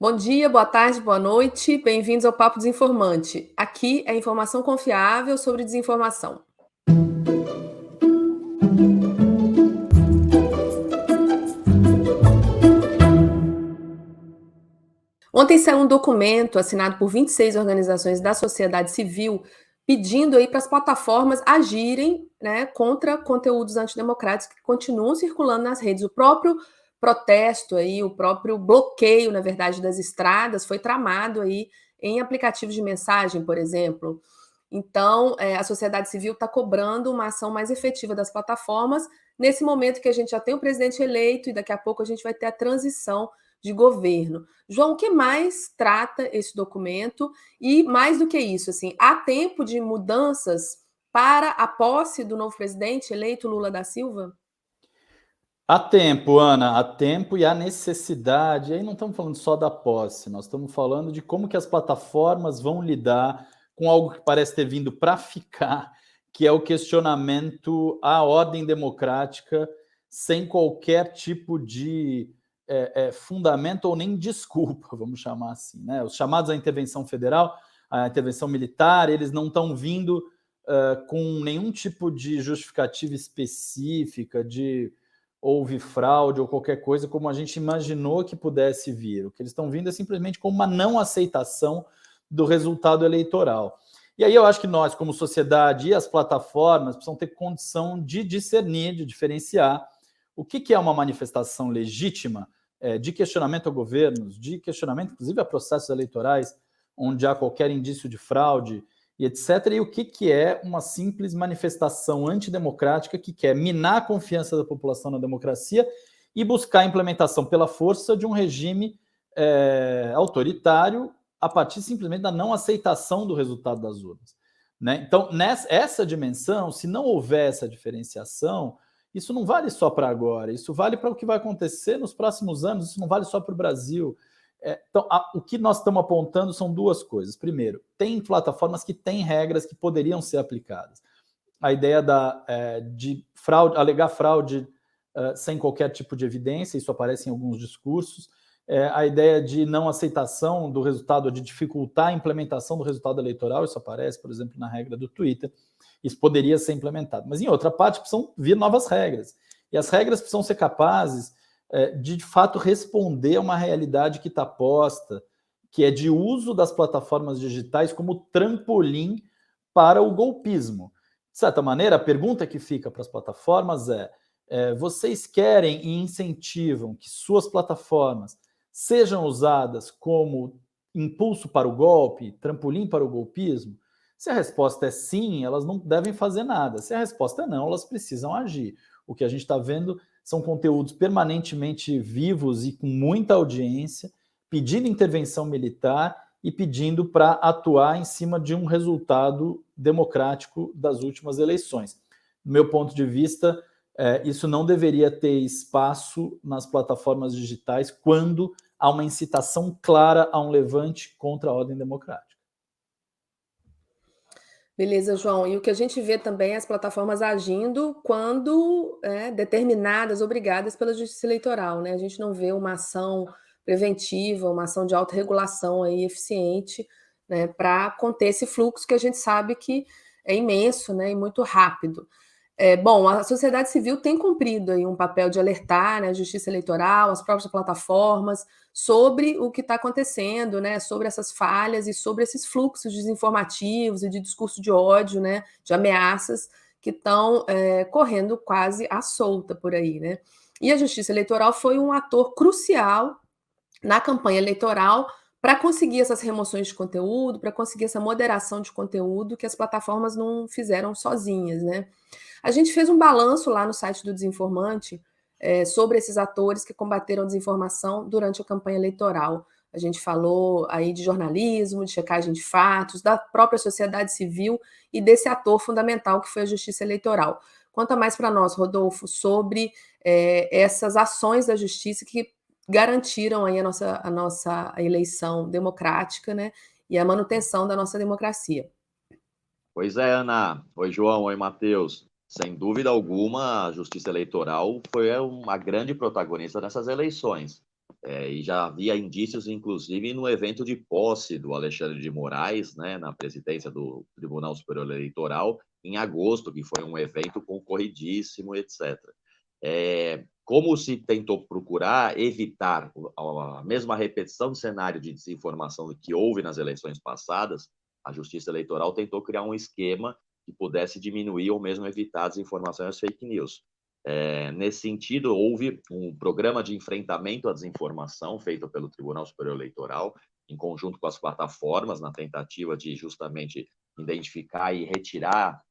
Bom dia, boa tarde, boa noite. Bem-vindos ao Papo Desinformante. Aqui é informação confiável sobre desinformação. Ontem saiu um documento assinado por 26 organizações da sociedade civil pedindo aí para as plataformas agirem, né, contra conteúdos antidemocráticos que continuam circulando nas redes. O próprio protesto aí, o próprio bloqueio, na verdade, das estradas foi tramado aí em aplicativos de mensagem, por exemplo. Então, a sociedade civil está cobrando uma ação mais efetiva das plataformas nesse momento que a gente já tem o presidente eleito e daqui a pouco a gente vai ter a transição de governo. João, o que mais trata esse documento? E mais do que isso, assim, há tempo de mudanças para a posse do novo presidente eleito Lula da Silva? Há tempo, Ana, há tempo e há necessidade. E aí não estamos falando só da posse, nós estamos falando de como que as plataformas vão lidar com algo que parece ter vindo para ficar, que é o questionamento à ordem democrática, sem qualquer tipo de fundamento ou nem desculpa, vamos chamar assim, né? Os chamados à intervenção federal, à intervenção militar, eles não estão vindo com nenhum tipo de justificativa específica de houve fraude ou qualquer coisa como a gente imaginou que pudesse vir. O que eles estão vindo é simplesmente como uma não aceitação do resultado eleitoral. E aí eu acho que nós, como sociedade e as plataformas, precisam ter condição de discernir, de diferenciar o que é uma manifestação legítima de questionamento a governos, de questionamento, inclusive, a processos eleitorais, onde há qualquer indício de fraude, e etc. E o que é uma simples manifestação antidemocrática que quer minar a confiança da população na democracia e buscar a implementação pela força de um regime autoritário a partir simplesmente da não aceitação do resultado das urnas. Né? Então, essa dimensão, se não houver essa diferenciação, isso não vale só para agora, isso vale para o que vai acontecer nos próximos anos, isso não vale só para o Brasil. Então, o que nós estamos apontando são duas coisas. Primeiro, tem plataformas que têm regras que poderiam ser aplicadas. A ideia de fraude, alegar fraude sem qualquer tipo de evidência, isso aparece em alguns discursos. A ideia de não aceitação do resultado, de dificultar a implementação do resultado eleitoral, isso aparece, por exemplo, na regra do Twitter. Isso poderia ser implementado. Mas, em outra parte, precisam vir novas regras. E as regras precisam ser capazes de fato responder a uma realidade que está posta, que é de uso das plataformas digitais como trampolim para o golpismo. De certa maneira, a pergunta que fica para as plataformas vocês querem e incentivam que suas plataformas sejam usadas como impulso para o golpe, trampolim para o golpismo? Se a resposta é sim, elas não devem fazer nada. Se a resposta é não, elas precisam agir. O que a gente está vendo são conteúdos permanentemente vivos e com muita audiência, pedindo intervenção militar e pedindo para atuar em cima de um resultado democrático das últimas eleições. Do meu ponto de vista, isso não deveria ter espaço nas plataformas digitais quando há uma incitação clara a um levante contra a ordem democrática. Beleza, João. E o que a gente vê também é as plataformas agindo quando determinadas, obrigadas pela Justiça Eleitoral, né? A gente não vê uma ação preventiva, uma ação de autorregulação aí eficiente, né, para conter esse fluxo que a gente sabe que é imenso, né, e muito rápido. Bom, a sociedade civil tem cumprido aí um papel de alertar, né, a Justiça Eleitoral, as próprias plataformas, sobre o que está acontecendo, né, sobre essas falhas e sobre esses fluxos desinformativos e de discurso de ódio, né, de ameaças que estão correndo quase à solta por aí, né? E a Justiça Eleitoral foi um ator crucial na campanha eleitoral para conseguir essas remoções de conteúdo, para conseguir essa moderação de conteúdo que as plataformas não fizeram sozinhas, né? A gente fez um balanço lá no site do Desinformante sobre esses atores que combateram a desinformação durante a campanha eleitoral. A gente falou aí de jornalismo, de checagem de fatos, da própria sociedade civil e desse ator fundamental que foi a Justiça Eleitoral. Conta mais para nós, Rodolfo, sobre essas ações da Justiça que garantiram aí a nossa eleição democrática, né, e a manutenção da nossa democracia. Pois é, Ana. Oi, João. Oi, Matheus. Sem dúvida alguma, a Justiça Eleitoral foi uma grande protagonista nessas eleições. E já havia indícios, inclusive, no evento de posse do Alexandre de Moraes, né, na presidência do Tribunal Superior Eleitoral, em agosto, que foi um evento concorridíssimo, etc. Como se tentou procurar evitar a mesma repetição do cenário de desinformação que houve nas eleições passadas, a Justiça Eleitoral tentou criar um esquema que pudesse diminuir ou mesmo evitar a desinformação e as fake news. Nesse sentido, houve um programa de enfrentamento à desinformação feito pelo Tribunal Superior Eleitoral, em conjunto com as plataformas, na tentativa de justamente identificar e retirar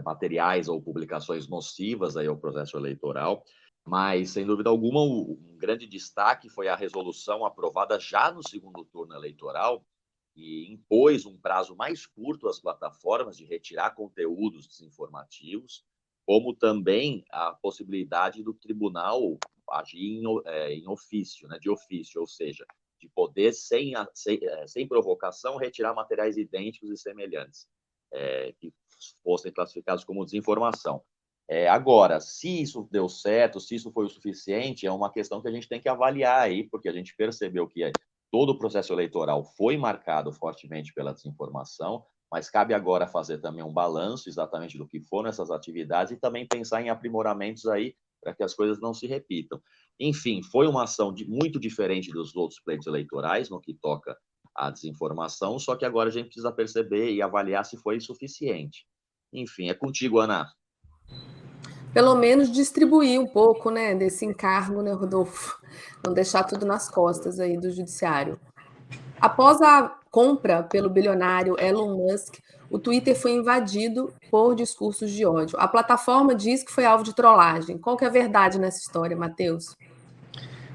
materiais ou publicações nocivas aí ao processo eleitoral. Mas, sem dúvida alguma, um grande destaque foi a resolução aprovada já no segundo turno eleitoral, e impôs um prazo mais curto às plataformas de retirar conteúdos desinformativos, como também a possibilidade do tribunal agir em ofício, né, de ofício, ou seja, de poder, sem provocação, retirar materiais idênticos e semelhantes, que fossem classificados como desinformação. Agora, se isso deu certo, se isso foi o suficiente, é uma questão que a gente tem que avaliar aí, porque a gente percebeu que todo o processo eleitoral foi marcado fortemente pela desinformação, mas cabe agora fazer também um balanço exatamente do que foram essas atividades e também pensar em aprimoramentos aí para que as coisas não se repitam. Enfim, foi uma ação muito diferente dos outros pleitos eleitorais no que toca à desinformação, só que agora a gente precisa perceber e avaliar se foi suficiente. Enfim, é contigo, Ana. Pelo menos distribuir um pouco, né, desse encargo, né, Rodolfo? Não deixar tudo nas costas aí do judiciário. Após a compra pelo bilionário Elon Musk, o Twitter foi invadido por discursos de ódio. A plataforma diz que foi alvo de trollagem. Qual que é a verdade nessa história, Matheus?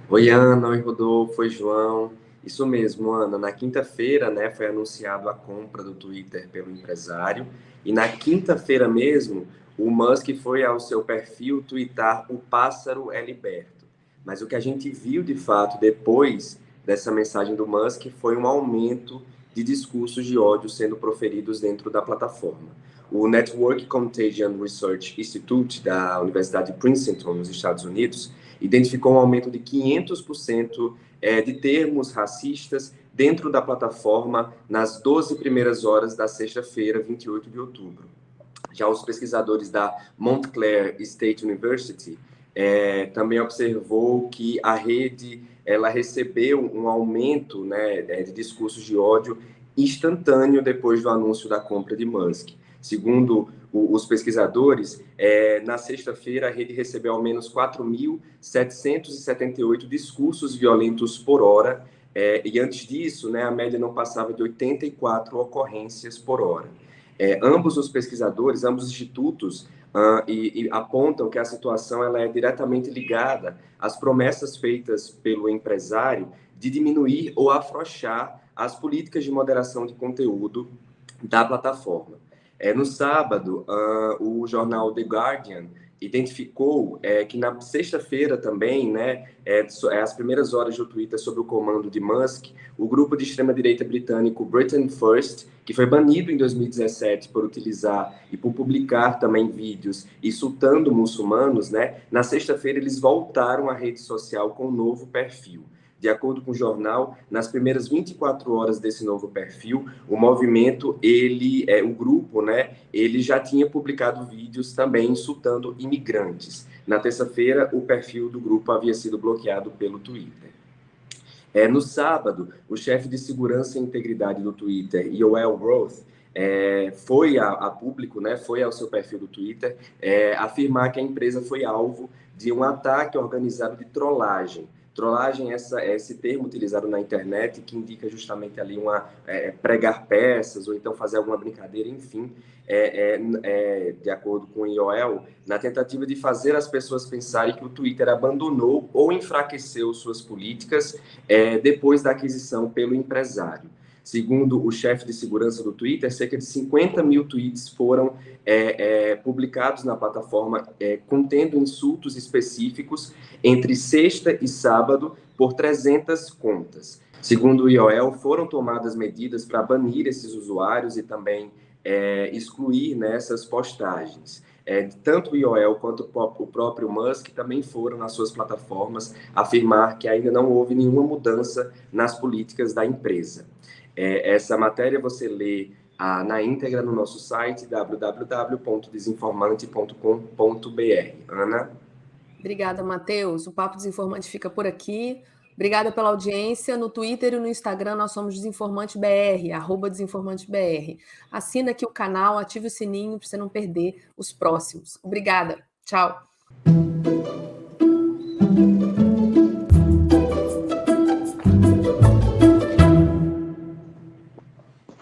Oi, Ana, oi, Rodolfo, oi, João. Isso mesmo, Ana. Na quinta-feira, né, foi anunciado a compra do Twitter pelo empresário. E na quinta-feira mesmo, o Musk foi ao seu perfil twittar: "O pássaro é liberto". Mas o que a gente viu, de fato, depois dessa mensagem do Musk foi um aumento de discursos de ódio sendo proferidos dentro da plataforma. O Network Contagion Research Institute, da Universidade de Princeton, nos Estados Unidos, identificou um aumento de 500% de termos racistas dentro da plataforma nas 12 primeiras horas da sexta-feira, 28 de outubro. Já os pesquisadores da Montclair State University também observou que a rede ela recebeu um aumento, né, de discursos de ódio instantâneo depois do anúncio da compra de Musk. Segundo os pesquisadores, na sexta-feira a rede recebeu ao menos 4.778 discursos violentos por hora, e antes disso, né, a média não passava de 84 ocorrências por hora. Ambos os pesquisadores, ambos os institutos, e apontam que a situação ela é diretamente ligada às promessas feitas pelo empresário de diminuir ou afrouxar as políticas de moderação de conteúdo da plataforma. No sábado, o jornal The Guardian identificou que na sexta-feira também, né, as primeiras horas do Twitter sob o comando de Musk, o grupo de extrema-direita britânico Britain First, que foi banido em 2017 por utilizar e por publicar também vídeos insultando muçulmanos, né, na sexta-feira eles voltaram à rede social com um novo perfil. De acordo com o jornal, nas primeiras 24 horas desse novo perfil, o movimento, o grupo, né, ele já tinha publicado vídeos também insultando imigrantes. Na terça-feira, o perfil do grupo havia sido bloqueado pelo Twitter. No sábado, o chefe de segurança e integridade do Twitter, Yoel Roth, foi a público, né, foi ao seu perfil do Twitter, afirmar que a empresa foi alvo de um ataque organizado de trollagem. Trollagem é esse termo utilizado na internet que indica justamente ali pregar peças ou então fazer alguma brincadeira, enfim, de acordo com o IOL, na tentativa de fazer as pessoas pensarem que o Twitter abandonou ou enfraqueceu suas políticas depois da aquisição pelo empresário. Segundo o chefe de segurança do Twitter, cerca de 50 mil tweets foram publicados na plataforma contendo insultos específicos entre sexta e sábado por 300 contas. Segundo o IOL, foram tomadas medidas para banir esses usuários e também excluir nessas postagens. tanto o IOL quanto o próprio Musk também foram nas suas plataformas afirmar que ainda não houve nenhuma mudança nas políticas da empresa. Essa matéria você lê na íntegra no nosso site www.desinformante.com.br. Ana? Obrigada, Matheus. O Papo Desinformante fica por aqui. Obrigada pela audiência. No Twitter e no Instagram nós somos DesinformanteBR, @DesinformanteBR. Assina aqui o canal, ative o sininho para você não perder os próximos. Obrigada. Tchau.